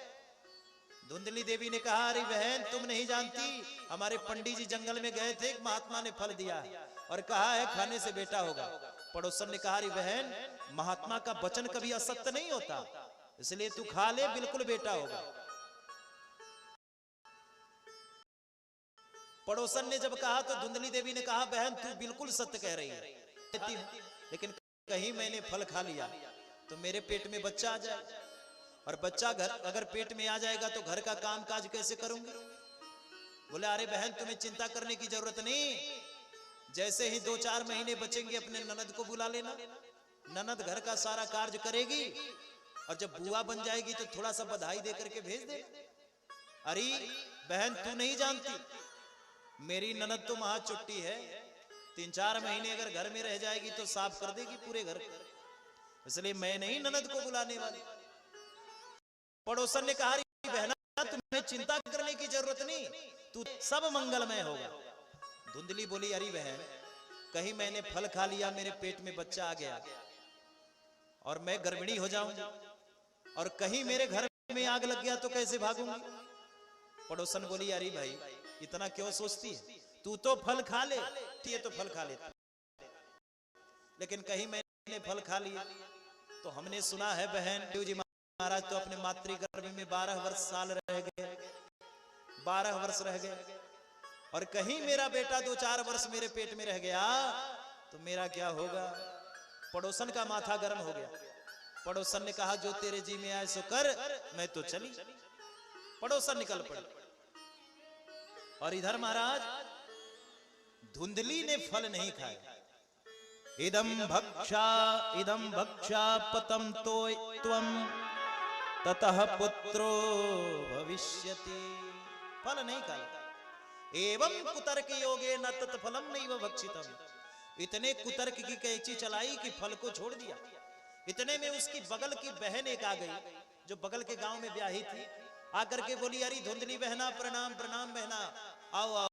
धुंधली देवी ने कहा, अरे बहन, तुम नहीं जानती, हमारे पंडित जी जंगल में गए थे, एक महात्मा ने फल दिया और कहा है खाने से बेटा होगा। पड़ोसन ने कहा, अरे बहन, महात्मा का वचन कभी असत्य नहीं होता, इसलिए तू खा ले, बिल्कुल बेटा होगा। पड़ोसन ने जब कहा तो धुंधली देवी ने कहा, बहन तू बिल्कुल सत्य कह रही है, लेकिन कहीं मैंने फल खा लिया तो मेरे पेट में बच्चा आ जाए, और बच्चा घर अगर पेट में आ जाएगा तो घर का काम काज कैसे करूंगी? बोले, अरे बहन, तुम्हें चिंता करने की जरूरत नहीं। जैसे ही 2-4 महीने बचेंगे अपने ननद को बुला लेना, ननद घर का सारा कार्य करेगी, और जब बुआ बन जाएगी तो थोड़ा सा बधाई दे करके भेज दे। अरे बहन, तू नहीं जानती, मेरी ननद तो महा चुट्टी है। 3-4 महीने अगर घर में रह जाएगी तो साफ कर देगी पूरे घर को, इसलिए मैं नहीं ननद को बुलाने वाली। पड़ोसन ने कहा, बहना, तुम्हें चिंता करने की जरूरत नहीं, तू सब मंगलमय होगा। धुंधली बोली, अरे बहन, कहीं मैंने फल खा लिया, मेरे पेट में बच्चा आ गया और मैं गर्भिणी हो जाऊं, और कहीं मेरे घर में आग लग गया तो कैसे भागूंगी? पड़ोसन बोली, अरे भाई, इतना क्यों सोचती है? तू तो फल खा ले, ये तो फल खा लेती, लेकिन कहीं मैंने फल खा लिया तो हमने सुना है बहन, देव जी महाराज तो अपने मातृगर्भ में 12 साल रह गए, 12 वर्ष रह गए, और कहीं मेरा बेटा 2-4 वर्ष मेरे पेट में रह गया तो मेरा क्या होगा? पड़ोसन का माथा गर्म हो गया। पड़ोसन ने कहा, जो तेरे जी में आए सो कर, मैं तो चली। पड़ोसन निकल पड़े। और इधर महाराज, धुंधली ने फल नहीं खाया। इदम भक्षा पतम तो त्वम ततः पुत्रो भविष्यति। फल नहीं खाया। एवं कुतर्क योगे न तत्फलम नैव भक्षितम। इतने कुतर्क की कैंची चलाई कि फल को छोड़ दिया। इतने में उसकी बगल की बहन एक आ गई, जो बगल के गांव में ब्याही थी। आकर के बोली, अरे धुंधली बहना, प्रणाम प्रणाम बहना, आओ आओ